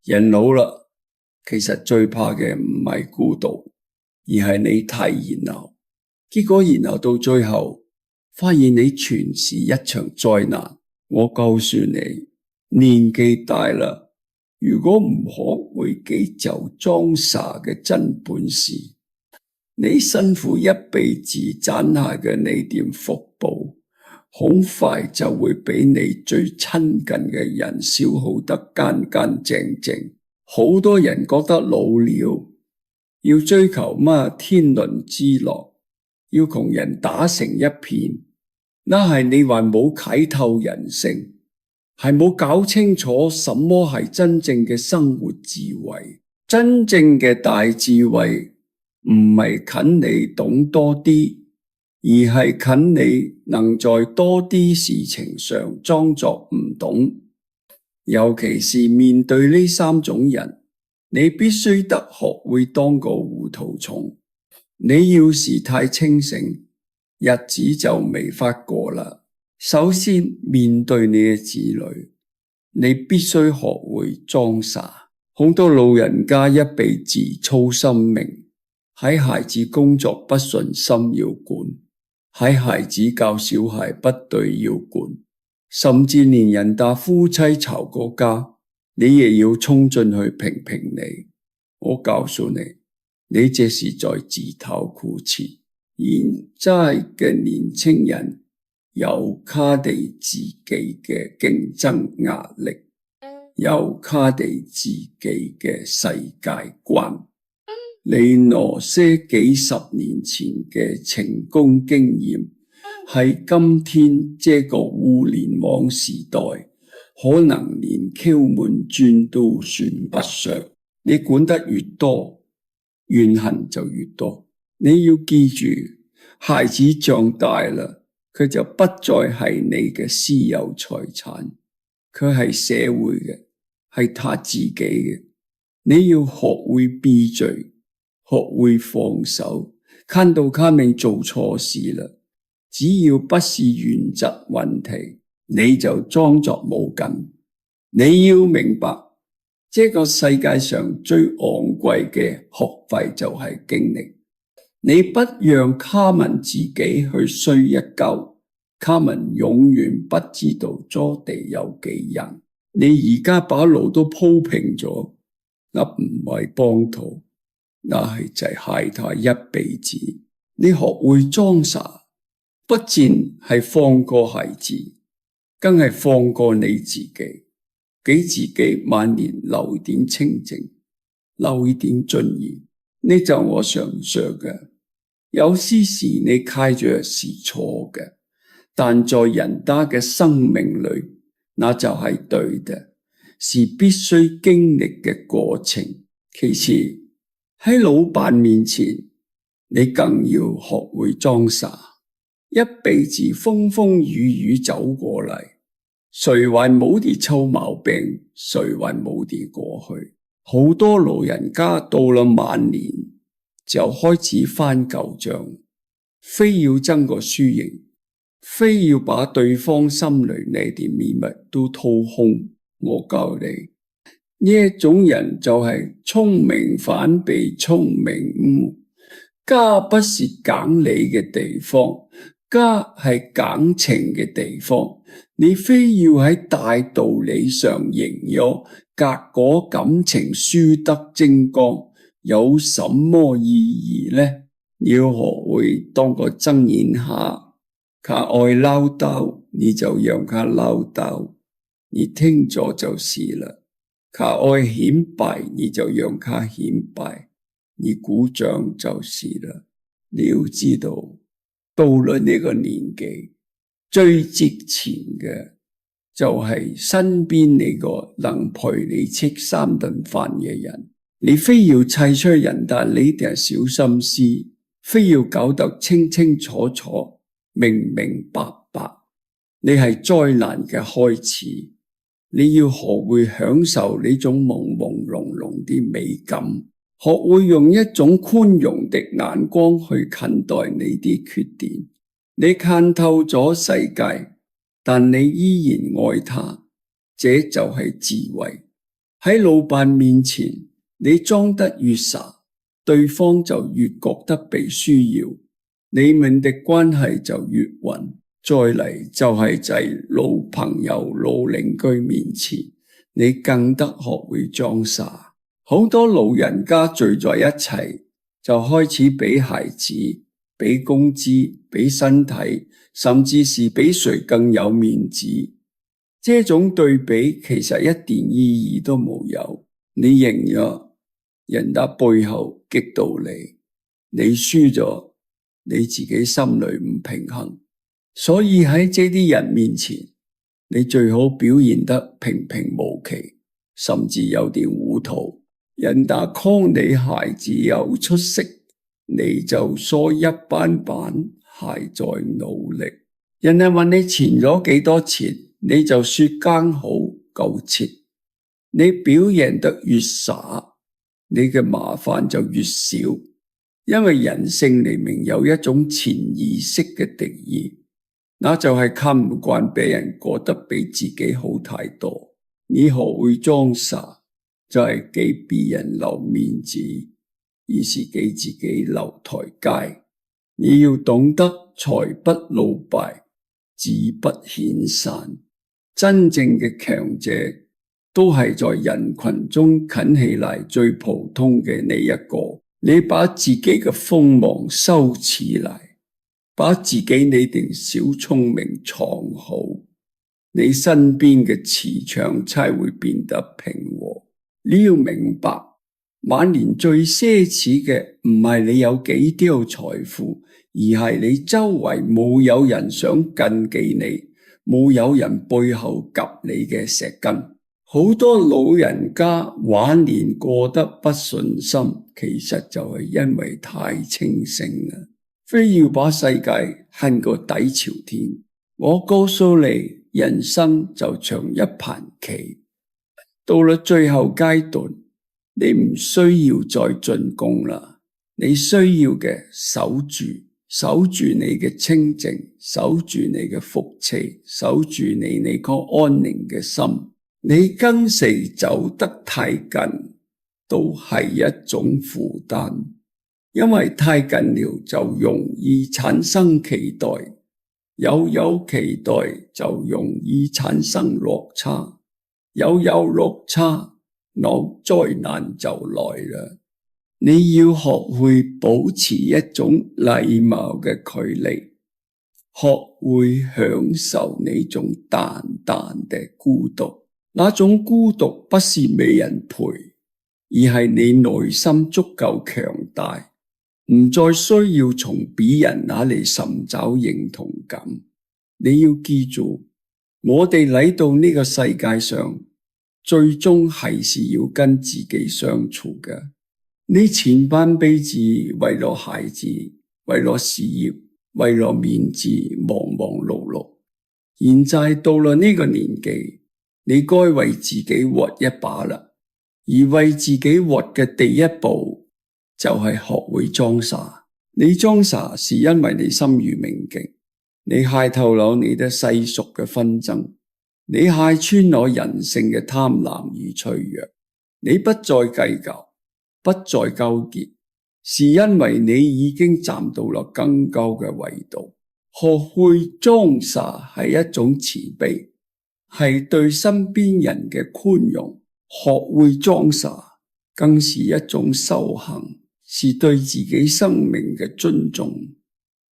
人老啦，其實最怕嘅唔係孤獨，而係你太熱鬧，結果熱鬧到最後，發現你全是一場災難。我告訴你，年紀大啦，如果唔學會幾就裝傻嘅真本事，你辛苦一輩子賺下嘅你點福報，好快就會俾你最親近嘅人消耗得乾乾淨淨。好多人覺得老了，要追求天倫之樂，要同人打成一片，那係你還冇睇透人性，係冇搞清楚什麼係真正嘅生活智慧。真正嘅大智慧唔係近你懂多啲，而係近你能在多啲事情上裝作唔懂。尤其是面對呢三種人，你必須得學會當個糊塗蟲。你要是太清醒，日子就未法過啦。首先面對你嘅子女，你必須學會裝傻。好多老人家一輩子操心命，喺孩子工作不順心要管，喺孩子教小孩不對要管，甚至連人家夫妻吵過架，你也要衝進去評評理。我告訴你，你這是在自討苦吃。現在嘅年輕人有他哋自己嘅競爭壓力，有他哋自己嘅世界觀。你攞些幾十年前嘅成功經驗，喺今天這個互聯網時代，可能連敲門磚都算不上。你管得越多，怨恨就越多。你要記住，孩子長大啦，佢就不再係你嘅私有財產，佢係社會嘅，係他自己嘅。你要學會閉嘴，學會放手。看到他們做錯事啦，只要不是原則問題，你就裝作冇緊。你要明白，這個世界上最昂貴嘅學費就係經歷。你不讓他們自己去衰一跤，他們永遠不知道左地有幾人。你而家把路都鋪平咗，那唔係幫徒，那係就係害他一輩子。你學會裝傻，不僅係放過孩子，更係放過你自己。給自己晚年留點清靜，留一點尊嚴。呢就我常說嘅，有些事你睇著是錯嘅，但在人家嘅生命裏，那就係對嘅，是必須經歷嘅過程。其次，喺老闆面前，你更要學會裝傻。一輩子風風雨雨走過嚟，誰還冇啲臭毛病？誰還冇啲過去？好多老人家到了晚年就開始翻舊賬，非要爭個輸贏，非要把對方心裏那啲秘密都掏空。我教你，呢一種人就係聰明反被聰明誤。家不是講理嘅地方，家係講情嘅地方。你非要喺大道理上贏咗，結果感情輸得精光，有什麼意義呢？要學會當個睜眼下，他愛嘮叨，你就讓他嘮叨，你聽咗就是啦。他愛顯擺，你就讓他顯擺，你鼓掌就是啦。你要知道，到了呢個年紀，最值錢嘅就係身邊呢個能陪你吃3頓飯嘅人。你非要砌出人家你點小心思，非要搞得清清楚楚、明明白白，你係災難嘅開始。你要學會享受呢種朦朦朧朧啲美感，學會用一種寬容的眼光去看待你啲缺點。你看透咗世界，但你依然愛他，這就係智慧。喺老闆面前，你裝得越傻，對方就越覺得被需要，你們的關係就越穩。再嚟就係在老朋友、老鄰居面前，你更得學會裝傻。好多老人家聚在一齊，就開始比孩子、比工資、比身體，甚至是比誰更有面子。這種對比其實一點意義都冇有。你贏咗，人家背後激到你；你輸咗，你自己心裏唔平衡。所以喺這啲人面前，你最好表現得平平無奇，甚至有點糊塗。人家 call 你孩子有出息，你就說一般般，還在努力。人家問你存咗幾多錢，你就說剛好夠錢。你表現得越傻，你嘅麻煩就越少，因為人性裏面有一種潛意識嘅敵意，那就係看唔慣別人過得比自己好太多。你學會裝傻，就係給別人留面子，而是給自己留台階。你要懂得財不露白，志不顯山。真正嘅強者都係在人群中近起來最普通嘅那一個。你把自己嘅鋒芒收起來，把自己那點小聰明藏好，你身邊嘅磁場才會變得平和。你要明白，晚年最奢侈嘅唔係你有幾多財富，而係你周圍冇有人想禁忌你，冇有人背後夾你嘅石根。好多老人家晚年過得不順心，其實就係因為太清醒啦，非要把世界恨個底朝天。我告訴你，人生就像一盤棋，到了最後階段，你唔需要再進攻啦，你需要嘅守住你嘅清靜，守住你嘅福氣，守住你個安寧嘅心。你跟誰走得太近，都係一種負擔，因為太近了就容易產生期待，有期待就容易產生落差，有落差，災難就來了。你要學會保持一種禮貌嘅距離，學會享受那種淡淡嘅孤獨。那種孤獨不是沒人陪，而係你內心足夠強大，唔再需要從別人那裡尋找認同感。你要記住，我哋嚟到呢個世界上，最終係是要跟自己相處嘅。你前半輩子為了孩子，為了事業，為了面子，忙碌碌，現在到了呢個年紀，你該為自己活一把啦，而為自己活嘅第一步就係學會裝傻。你裝傻是因為你心如明鏡，你睇透了你的世俗嘅紛爭，你睇穿了人性嘅貪婪與脆弱，你不再計較，不再糾結，是因為你已經站到了更高嘅維度。學會裝傻係一種慈悲，係對身邊人嘅寬容。學會裝傻更是一種修行，是對自己生命嘅尊重。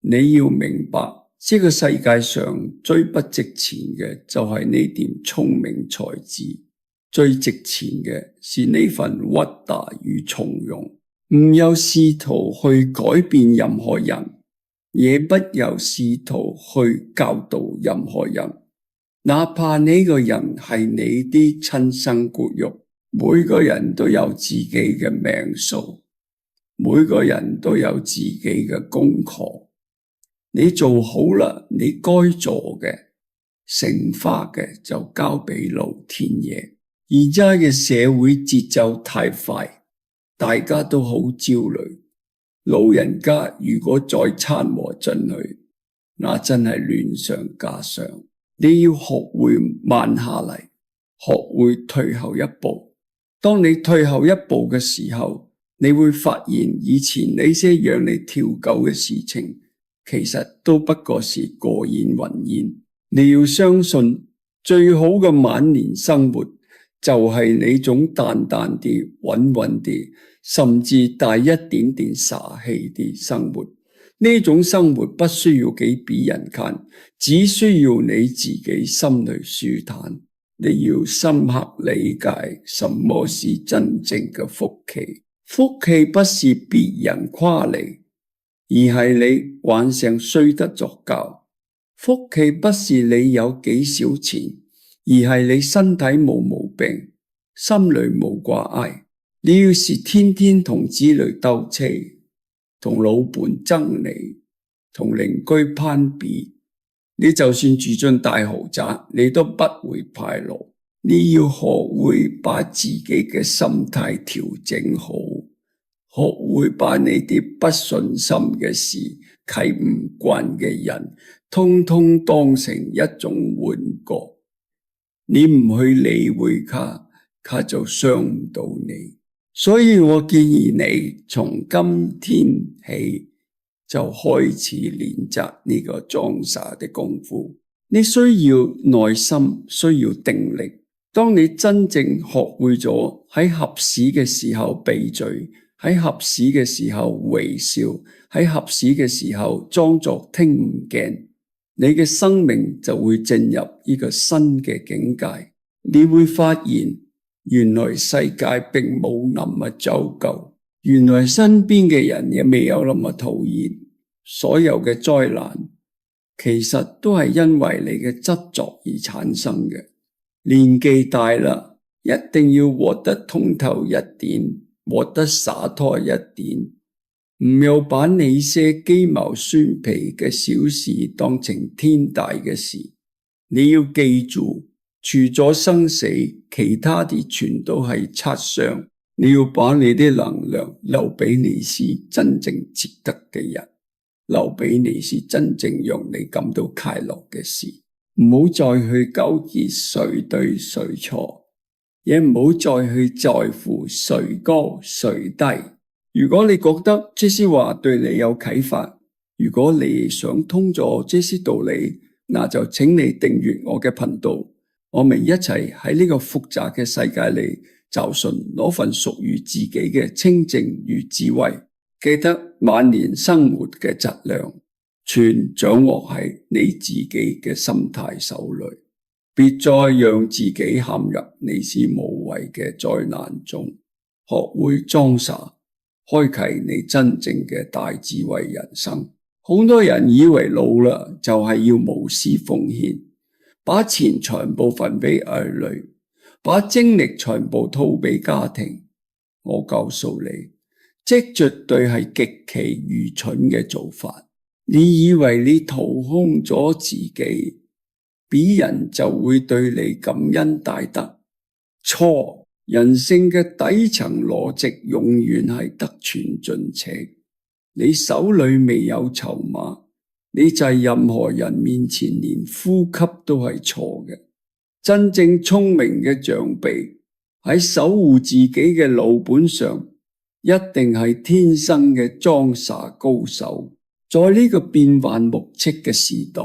你要明白，這個世界上最不值錢嘅就係呢點聰明才智，最值錢嘅是呢份豁達與從容。唔有試圖去改變任何人，也不有試圖去教導任何人，哪怕呢個人係你啲親生骨肉。每個人都有自己嘅命數，每個人都有自己嘅功課。你做好啦，你該做嘅，剩花嘅就交俾老天爺。而家嘅社會節奏太快，大家都好焦慮。老人家如果再摻和進去，那真係亂上加上。你要學會慢下嚟，學會退後一步。當你退後一步嘅時候，你會發現以前那些讓你跳狗嘅事情，其實都不過是過眼雲煙。你要相信，最好嘅晚年生活就係你種淡淡啲、穩穩啲，甚至帶一點點傻氣啲生活。呢種生活不需要幾俾人看，只需要你自己心裏舒坦。你要深刻理解什麼是真正嘅福氣。福氣不是別人誇你，而係你晚上睡得着覺。福氣不是你有幾少錢，而係你身體冇毛病，心裏冇掛礙。你要是天天同子女鬥車，同老伴爭利，同鄰居攀比，你就算住進大豪宅，你都不會快樂。你要學會把自己嘅心態調整好，學會把你啲不順心嘅事、睇唔慣嘅人，通通當成一種玩具。你唔去理會佢就傷唔到你。所以我建議你從今天起就開始練習呢個裝傻的功夫。你需要耐心，需要定力。當你真正學會咗喺合適嘅時候閉嘴，喺合適嘅時候微笑，喺合適嘅時候裝作聽唔見，你嘅生命就會進入呢個新嘅境界。你會發現，原來世界並冇那麼糟糕，原來身邊嘅人也未有那麼討厭。所有嘅災難其實都係因為你嘅執着而產生嘅。年紀大啦，一定要活得通透一點，活得灑脫一點，唔要把你些雞毛蒜皮嘅小事當成天大嘅事。你要記住，除咗生死，其他啲全都係擦傷。你要把你啲能量留俾你是真正值得嘅人，留俾你是真正讓你感到快樂嘅事。唔好再去糾結誰對誰錯，也唔好再去在乎誰高誰低。如果你覺得這些話對你有啟發，如果你想通咗這些道理，那就請你訂閱我嘅頻道，我們一齊喺呢個複雜嘅世界裏找尋攞份屬於自己嘅清靜與智慧。記得晚年生活嘅質量全掌握喺你自己嘅心態手裏，別再讓自己陷入你是無謂嘅災難中。學會裝傻，開啟你真正嘅大智慧人生。好多人以為老啦就係要無私奉獻，把錢全部分俾兒女，把精力全部掏俾家庭。我告訴你，這絕對係極其愚蠢嘅做法。你以為你掏空咗自己，別人就會對你感恩戴德？錯，人性嘅底層邏輯永遠係得寸進尺。你手裏未有籌碼，你在任何人面前連呼吸都係錯嘅。真正聰明嘅長輩喺守護自己嘅老本上，一定係天生嘅裝傻高手。在呢個變幻莫測嘅時代，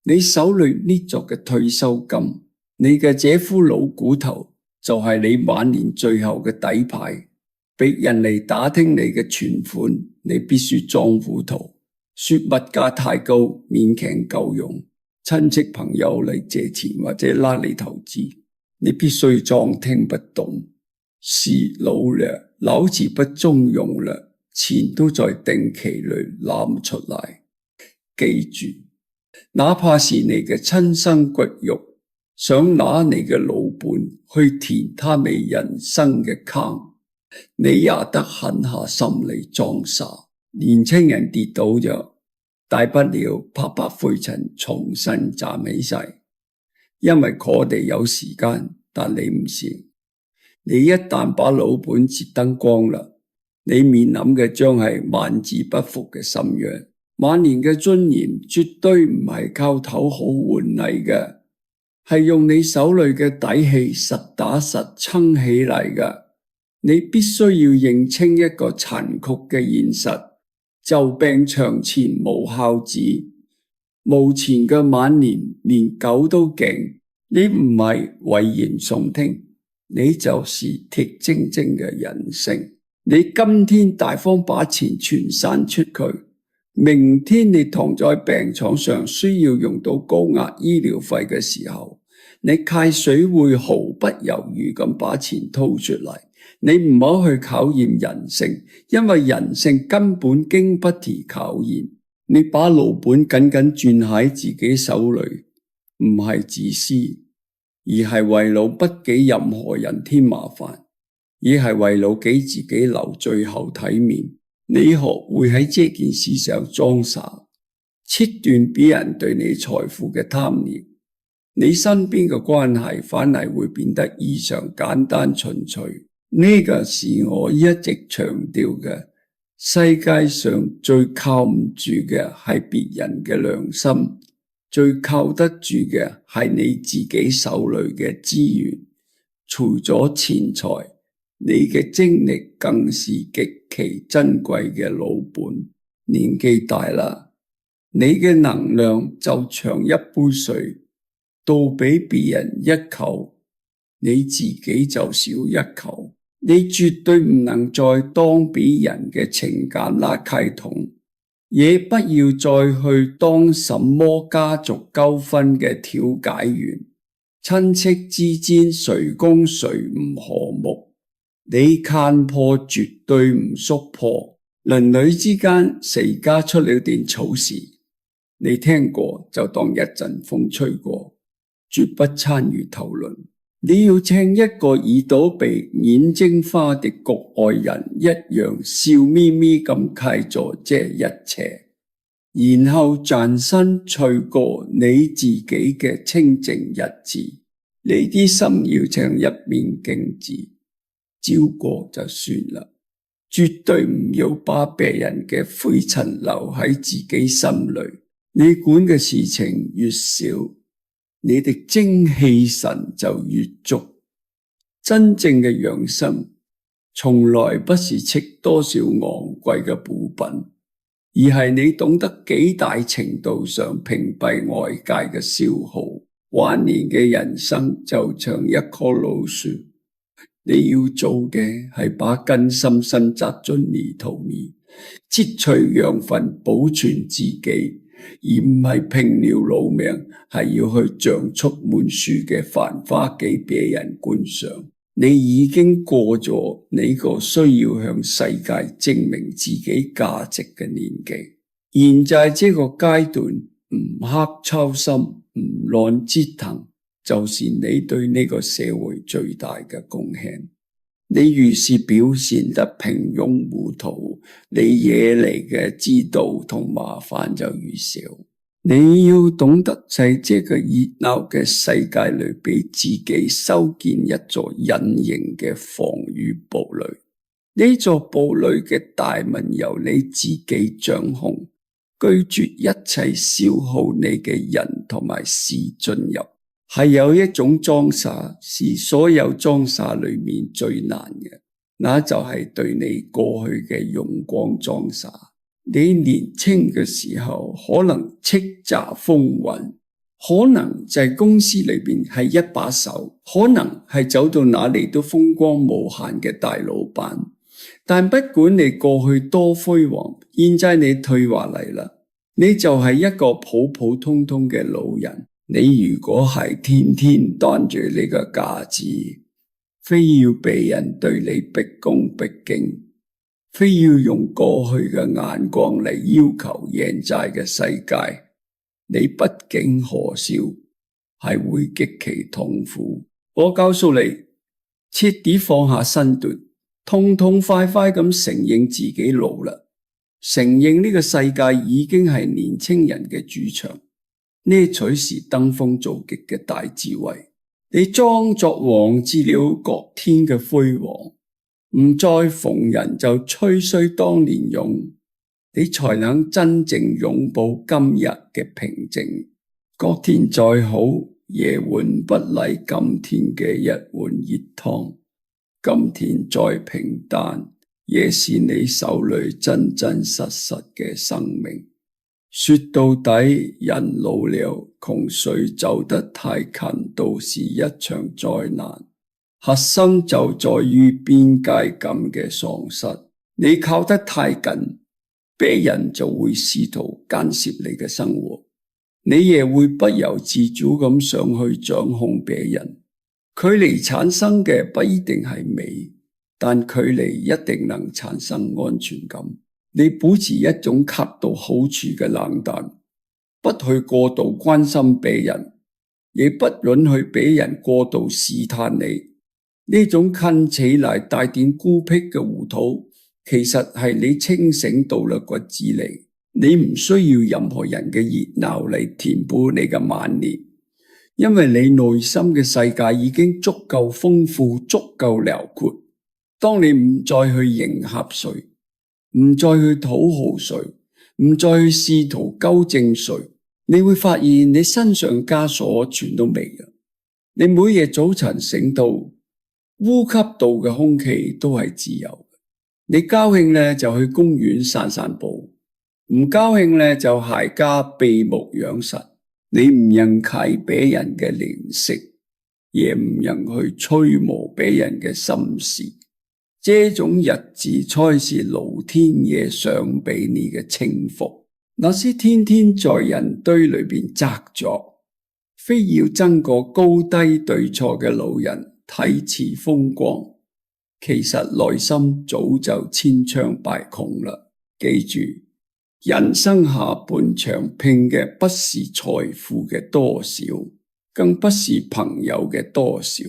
你手裏捏着嘅退休金，你嘅這副老骨頭就係你晚年最後嘅底牌。別人嚟打聽你嘅存款，你必須裝糊塗，說物價太高，勉強夠用。親戚朋友嚟借錢或者拉你投資，你必須裝聽不懂。是老了，老子不中用了。錢都在定期裏拿唔出來。記住，哪怕是你嘅親生骨肉，想拿你嘅老本去填他哋人生嘅坑，你也得狠下心嚟裝傻。年輕人跌倒咗，大不了拍拍灰塵，重新站起晒。因為佢哋有時間，但你唔行。你一旦把老本截燈光啦，你面臨嘅將係萬劫不復嘅心癢。晚年嘅尊嚴絕對唔係靠討好換嚟嘅，係用你手裏嘅底氣實打實撐起嚟嘅。你必須要認清一個殘酷嘅現實，就病床前無孝子，墓前嘅晚年連狗都驚。你唔係危言聳聽，你就是鐵錚錚嘅人性。你今天大方把錢全散出去，明天你躺在病床上需要用到高額醫療費嘅時候，你契水會毫不猶豫咁把錢掏出嚟。你唔好去考驗人性，因為人性根本經不起考驗。你把老本緊緊攥喺自己手裏，唔係自私，而係為了不給任何人添麻煩，而係為了給自己留最後體面。你學會喺這件事上裝傻，切斷別人對你財富嘅貪念，你身邊嘅關係反而會變得異常簡單純粹。呢個是我一直強調嘅，世界上最靠唔住嘅係別人嘅良心，最靠得住嘅係你自己手裏嘅資源。除咗錢財，你嘅精力更是極其珍貴嘅老本。年紀大啦，你嘅能量就像一杯水，倒俾別人一口，你自己就少一口。你絕對唔能再當別人嘅情感垃圾桶，也不要再去當什麼家族糾紛嘅調解員。親戚之間誰公誰唔和睦，你看破絕對唔縮破。鄰里之間誰家出了點醜事，你聽過就當一陣風吹過，絕不參與討論。你要請一個耳朵鼻眼睛花的局外人一樣笑眯眯咁契咗這一切，然後轉身去過你自己嘅清靜日子。你啲心要像一面鏡子，照過就算啦，絕對唔要把別人嘅灰塵留喺自己心裏。你管嘅事情越少，你的精氣神就越足。真正嘅養生從來不是吃多少昂貴嘅補品，而係你懂得幾大程度上屏蔽外界嘅消耗。晚年嘅人生就像一棵老樹，你要做嘅係把根深深扎進泥土裏，汲取養分保存自己，而唔係拼了老命係要去長出滿樹嘅繁花給別人觀賞。你已經過咗你個需要向世界證明自己價值嘅年紀，現在這個階段唔黑操心，唔亂折騰，就是你對呢個社會最大嘅貢獻。你越是表現得平庸糊塗，你惹嚟嘅知道同麻煩就越少。你要懂得在這個熱鬧嘅世界裏，俾自己修建一座隱形嘅防禦堡壘。呢座堡壘嘅大門由你自己掌控，拒絕一切消耗你嘅人同埋事進入。係有一種裝傻是所有裝傻裏面最難嘅，那就係對你過去嘅容光裝傻。你年輕嘅時候可能叱咤風雲，可能在公司裏邊係一把手，可能係走到哪裏都風光無限嘅大老闆。但不管你過去多輝煌，現在你退下嚟啦，你就係一個普普通通嘅老人。你如果係天天擔住呢個架子，非要被人對你畢恭畢敬，非要用過去嘅眼光嚟要求贏債嘅世界，你不經可笑，係會極其痛苦。我告訴你，徹底放下身段，痛痛快快咁承認自己老啦，承認呢個世界已經係年輕人嘅主場，呢取是登峰造極嘅大智慧。你裝作忘記了國天嘅輝煌，唔再逢人就吹噓當年勇，你才能真正擁抱今日嘅平靜。國天再好，也換不嚟今天嘅一碗熱湯。今天再平淡，也是你手裏真真實實嘅生命。說到底，人老了，窮水走得太近，都是一場災難。核心就在於邊界感嘅喪失。你靠得太近，別人就會試圖干涉你嘅生活，你也會不由自主咁想去掌控別人。距離產生嘅不一定係美，但距離一定能產生安全感。你保持一種恰到好處嘅冷淡，不去過度關心別人，也不允許別人過度試探你。呢種看起來帶點孤僻嘅糊塗，其實係你清醒到了骨子裏。你唔需要任何人嘅熱鬧嚟填補你嘅晚年，因為你內心嘅世界已經足夠豐富、足夠遼闊。當你唔再去迎合誰，唔再去討好誰，唔再去試圖糾正誰，你會發現你身上枷鎖全都未了。你每日早晨醒到，呼吸到嘅空氣都係自由嘅。你高興呢，就去公園散散步，唔高興呢，就喺家閉目養神。你唔人睇別人嘅臉色，也唔人去吹磨別人嘅心事。這種日子才是老天爺想俾你嘅清福。那些天天在人堆裏邊執着，非要爭個高低對錯嘅老人睇似風光，其實內心早就千瘡百孔啦。記住，人生下半場拼嘅不是財富嘅多少，更不是朋友嘅多少，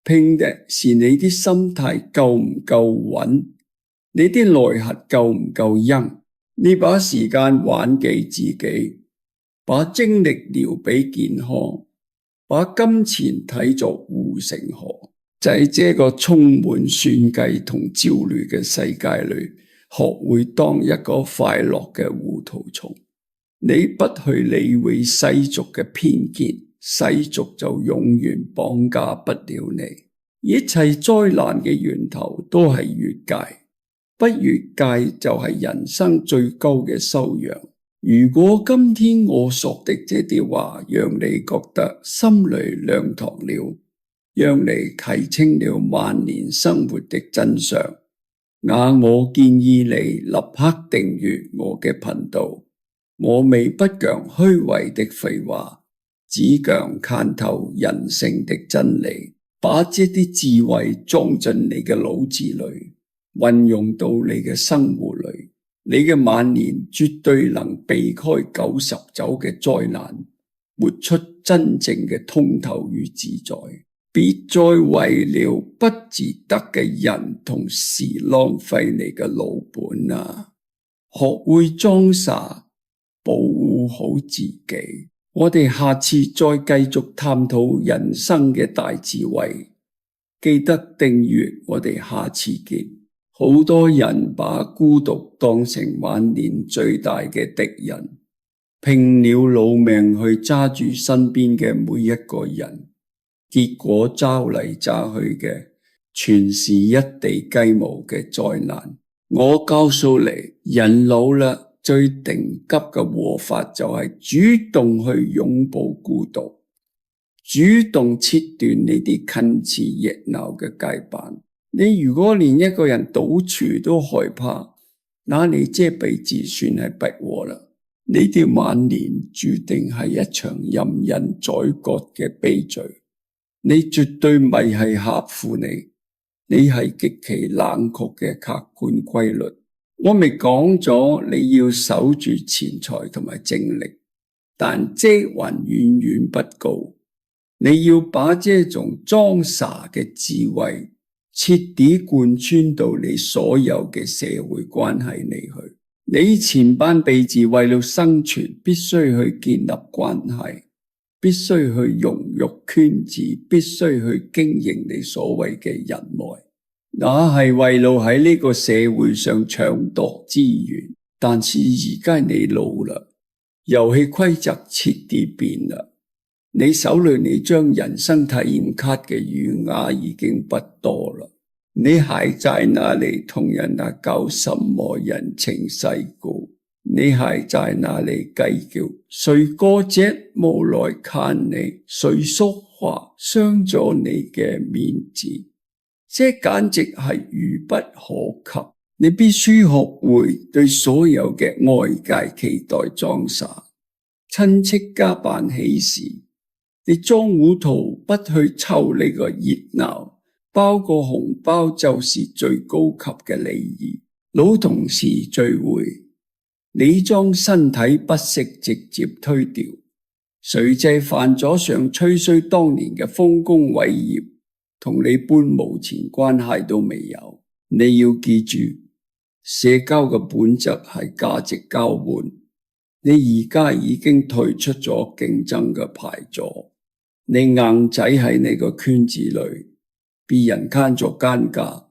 拼嘅是你啲心態夠唔夠穩，你啲內核夠唔夠硬。你把時間還給自己，把精力留俾健康，把金錢睇作護城河。在這個充滿算計同焦慮嘅世界裏，學會當一個快樂嘅糊塗蟲。你不去理會世俗嘅偏見，世俗就永遠綁架不了你。一切災難嘅源頭都係越界，不越界就係人生最高嘅修養。如果今天我說的這啲話讓你覺得心裏涼堂了，讓你睇清了晚年生活的真相，那我建議你立刻訂閱我嘅頻道。我未不講虛偽的廢話，只講看透人性的真理，把這啲智慧裝進你嘅腦子裏，運用到你嘅生活裏，你嘅晚年絕對能避開90走嘅災難，活出真正嘅通透與自在。別再為了不值得嘅人同事浪費你嘅老本啊！學會裝傻，保護好自己。我哋下次再繼續探討人生嘅大智慧，記得訂閱，我哋下次見。好多人把孤獨當成晚年最大嘅敵人，拼了老命去揸住身邊嘅每一個人，結果揸嚟揸去嘅全是一地雞毛嘅災難。我告訴你，人老啦，最頂級嘅活法就係主動去擁抱孤獨，主動切斷呢啲近似熱鬧嘅界板。你如果連一個人獨處都害怕，那你這輩子算係不活啦。你啲晚年注定係一場任人宰割嘅悲劇。你絕對唔係合乎你係極其冷酷嘅客觀規律。我咪講咗你要守住錢財同埋精力，但這還遠遠不夠。你要把這種裝傻嘅智慧徹底貫穿到你所有嘅社會關係裏去。你前半輩子為了生存，必須去建立關係，必須去融入圈子，必須去經營你所謂嘅人脈，那係為了喺呢個社會上搶奪資源。但是而家你老啦，遊戲規則徹底變啦，你手裏你張人生體驗卡嘅餘額已經不多啦。你還在那裏同人搞什麼人情世故？你還在那裏計較誰過節冇來看你，誰說話傷咗你嘅面子？這簡直係愚不可及。你必須學會對所有嘅外界期待裝傻。親戚家辦喜事，你裝糊塗不去湊呢個熱鬧，包個紅包就是最高級嘅禮儀。老同事聚會，你裝身體不適直接推掉，誰知飯桌上吹噓當年嘅豐功偉業，同你半毛錢關係都未有。你要記住，社交嘅本質係價值交換。你而家已經退出咗競爭嘅牌座，你硬仔喺你個圈子裏，別人慳咗間價，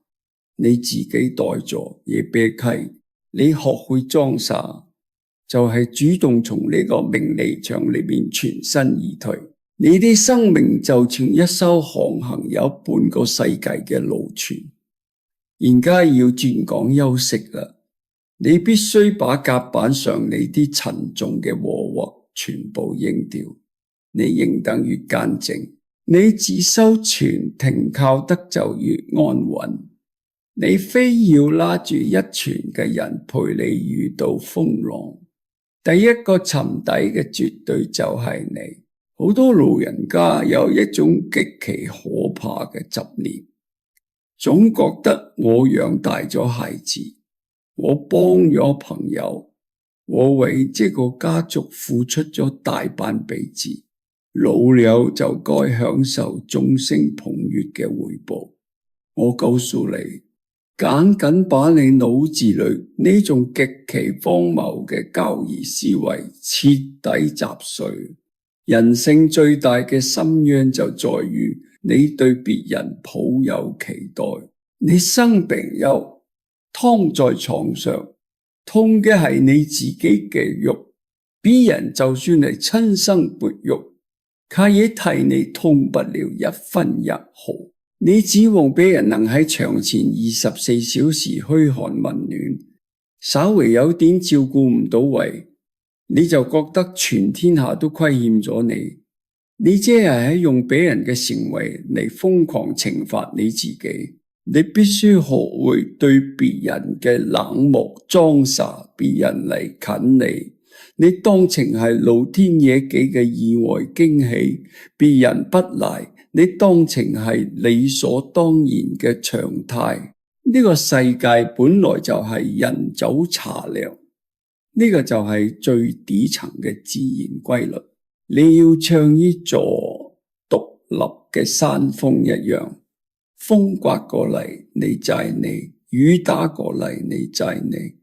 你自己袋咗嘢啤溪。你學會裝傻，就係主動從呢個名利場裏面全身而退。你啲生命就像一艘航行有半個世界嘅路船，而家要轉港休息啦。你必須把甲板上你啲沉重嘅禍禍全部扔掉。你認得越堅正，你自修全停靠得就越安穩。你非要拉住一船嘅人陪你遇到風浪，第一個沉底嘅絕對就係你。好多老人家有一種極其可怕嘅執念，總覺得我養大咗孩子，我幫咗朋友，我為這個家族付出咗大半輩子，老了就該享受眾星捧月嘅回報。我告訴你，緊緊把你腦子裏呢種極其荒謬嘅交易思維徹底砸碎。人性最大嘅深淵就在於你對別人抱有期待。你生病又躺在床上，痛嘅係你自己嘅肉，別人就算係親生骨肉，佢也替你痛不了一分一毫。你指望別人能喺牆前24小時噓寒問暖，稍微有點照顧唔到位，你就覺得全天下都虧欠咗你。你只係喺用別人嘅行為嚟瘋狂懲罰你自己。你必須學會對別人嘅冷漠裝傻，別人嚟近你當成係老天爺給嘅意外驚喜，別人不來，你當成係理所當然嘅常態。呢個世界本來就係人走茶涼，呢個就係最底層嘅自然規律。你要像一座獨立嘅山峰一樣，風刮過嚟你就係你，雨打過嚟你就係你。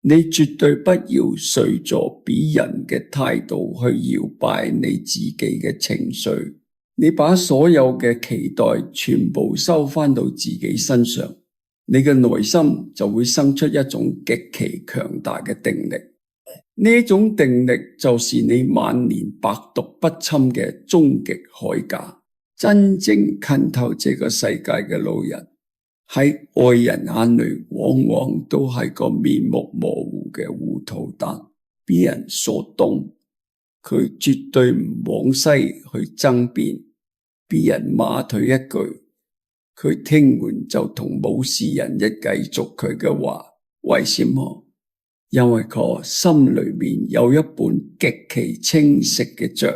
你絕對不要隨着別人嘅態度去搖擺你自己嘅情緒。你把所有嘅期待全部收返到自己身上，你嘅內心就會生出一種極其強大嘅定力。呢種定力就是你萬年百毒不侵嘅終極鎧甲。真正近透這個世界嘅老人，喺外人眼裏往往都係個面目模糊嘅糊塗蛋。別人說東，佢絕對唔往西去爭辯。別人罵佢一句，佢聽完就同冇事人一繼續佢嘅話。為什麼？因為佢心裏面有一本極其清晰嘅賬。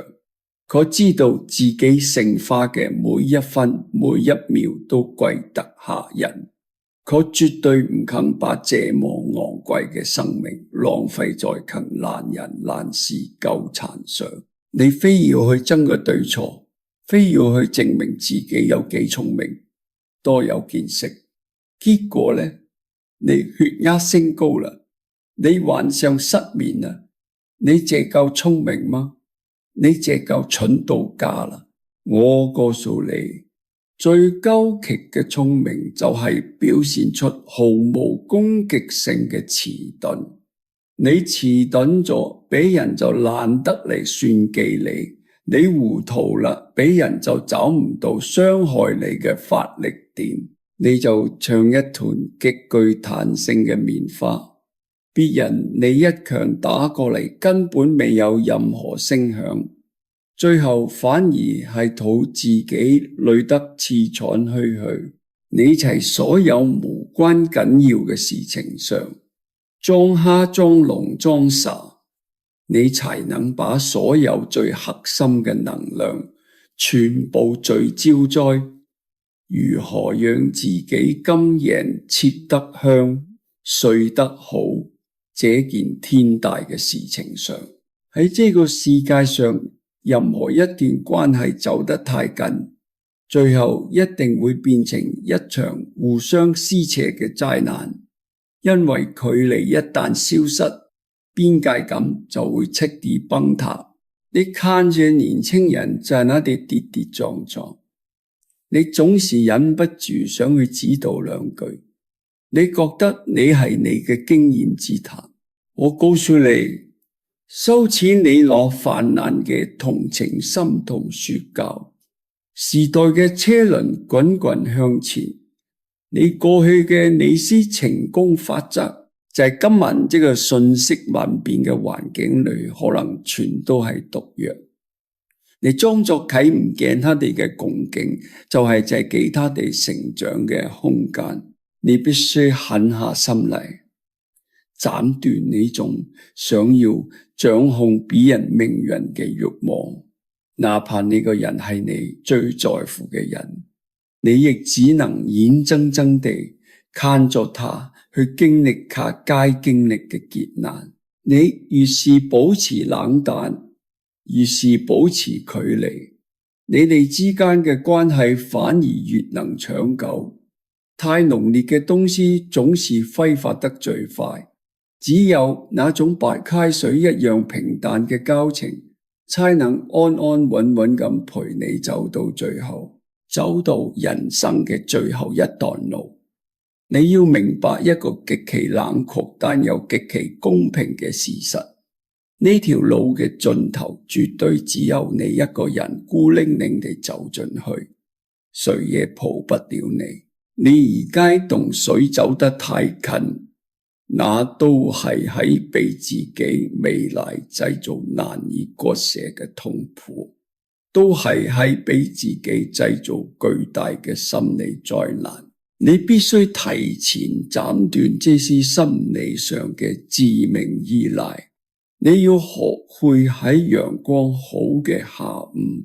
佢知道自己剩花嘅每一分每一秒都貴得嚇人，佢絕對唔肯把這麼昂貴嘅生命浪費在群懶人懶事糾纏上。你非要去爭個對錯，非要去證明自己有幾聰明，多有見識，結果呢，你血壓升高啦，你晚上失眠啦，你這夠聰明嗎？你這夠蠢到家啦！我告訴你，最高級嘅聰明就係表現出毫無攻擊性嘅遲鈍。你遲鈍咗，俾人就懶得嚟算計你；你糊塗啦，俾人就找唔到傷害你嘅發力點。你就像一團極具彈性嘅棉花，別人你一拳打過嚟，根本未有任何聲響，最後反而係肚自己累得氣喘吁吁。你喺所有無關緊要嘅事情上裝蝦裝聾裝傻，你才能把所有最核心嘅能量全部聚焦在如何讓自己今夜切得香睡得好這件天大嘅事情上。喺這個世界上，任何一段關係走得太近，最後一定會變成一場互相撕扯嘅災難。因為距離一旦消失，邊界感就會徹底崩塌。你看着年輕人在那裏跌跌撞撞，你總是忍不住想去指導兩句。你覺得你係你嘅經驗之談，我告訴你，收起你攞泛濫嘅同情心同說教。時代嘅車輪滾滾向前，你過去嘅你是成功法則，就係今晚這個瞬息萬變嘅環境裏，可能全都係毒藥。你裝作睇唔見他哋嘅共景，就係在給他哋成長嘅空間。你必須狠下心嚟，斬斷呢種想要掌控別人命運嘅慾望。哪怕呢個人係你最在乎嘅人，你亦只能眼睜睜地看着他去經歷他該經歷嘅劫難。你越是保持冷淡，越是保持距離，你哋之間嘅關係反而越能長久。太濃烈嘅東西總是揮發得最快，只有那種白開水一樣平淡嘅交情，才能安安穩穩咁陪你走到最後，走到人生嘅最後一段路。你要明白一個極其冷酷但又極其公平嘅事實，呢條路嘅盡頭絕對只有你一個人孤零零地走進去，誰也抱不了你。你而家同水走得太近，那都係喺俾自己未來製造難以割捨嘅痛苦，都係喺俾自己製造巨大嘅心理災難。你必須提前斬斷這些心理上嘅致命依賴。你要學會喺陽光好嘅下午，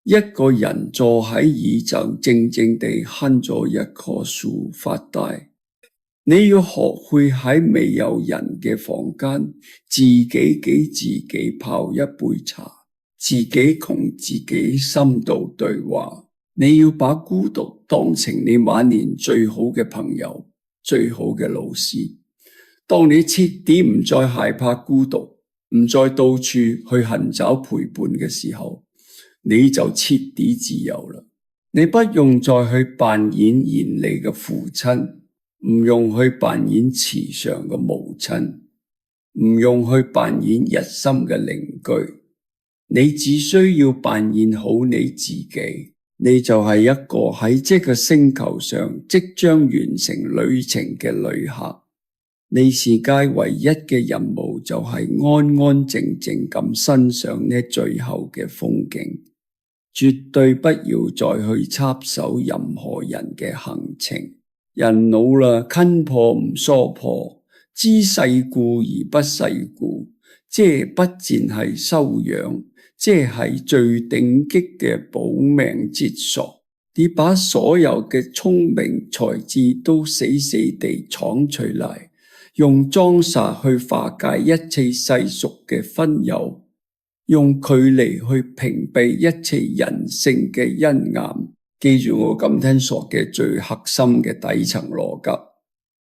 一個人坐喺椅上靜靜地看咗一棵樹發呆。你要學會喺未有人嘅房間，自己給自己泡一杯茶，自己同自己深度對話。你要把孤獨當成你晚年最好嘅朋友，最好嘅老師。當你徹底唔再害怕孤獨，唔再到處去尋找陪伴嘅時候，你就徹底自由啦。你不用再去扮演嚴厲嘅父親，唔用去扮演慈祥嘅母親，唔用去扮演熱心嘅鄰居，你只需要扮演好你自己。你就係一個喺這個星球上即將完成旅程嘅旅客。你世界唯一嘅任務就係安安靜靜咁欣賞呢最後嘅風景，絕對不要再去插手任何人嘅行程。人老啦，吞破唔疏破，知世故而不世故，這不僅係修養，這係最頂級嘅保命之術。你把所有嘅聰明才智都死死地闖出嚟，用裝傻去化解一切世俗嘅紛擾，用距離去屏蔽一切人性嘅陰暗。記住我今天說嘅最核心嘅底層邏輯，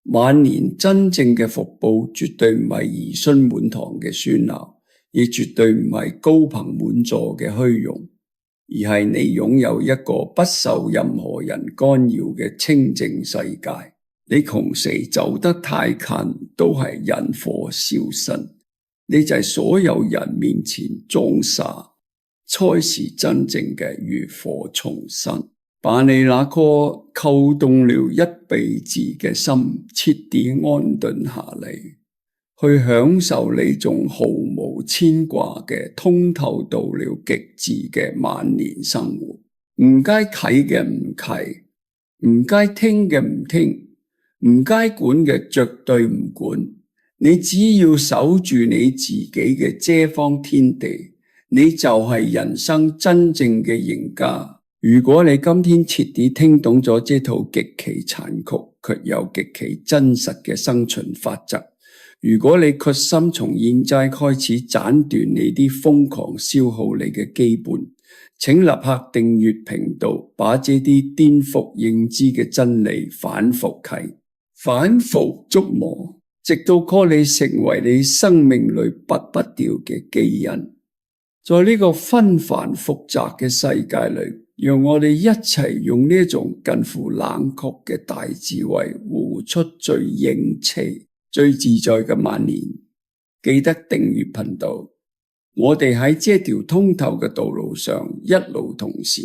晚年真正嘅福報絕對唔係兒孫滿堂嘅喧鬧，亦絕對唔係高朋滿座嘅虛榮，而係你擁有一個不受任何人干擾嘅清淨世界。你窮死走得太近，都係引火燒身。你在所有人面前裝傻，才是真正嘅浴火重生。把你那顆扣動了一輩子嘅心徹底安頓下嚟，去享受你仲毫無牽掛嘅通透到了極致嘅晚年生活。唔該睇嘅唔睇，唔該聽嘅唔聽，唔該管嘅絕對唔管。你只要守住你自己嘅這方天地，你就係人生真正嘅贏家。如果你今天徹底聽懂咗這套極其殘酷卻又極其真實嘅生存法則，如果你決心從現在開始斬斷你啲瘋狂消耗你嘅基本，請立刻訂閱頻道，把這啲顛覆認知嘅真理反復睇，反復觸摸，直到確你成為你生命裏拔不掉嘅基因。在呢個紛繁複雜嘅世界裏，讓我哋一齊用呢種近乎冷酷嘅大智慧，活出最英氣、最自在嘅晚年。記得訂閱頻道，我哋喺這條通透嘅道路上一路同行。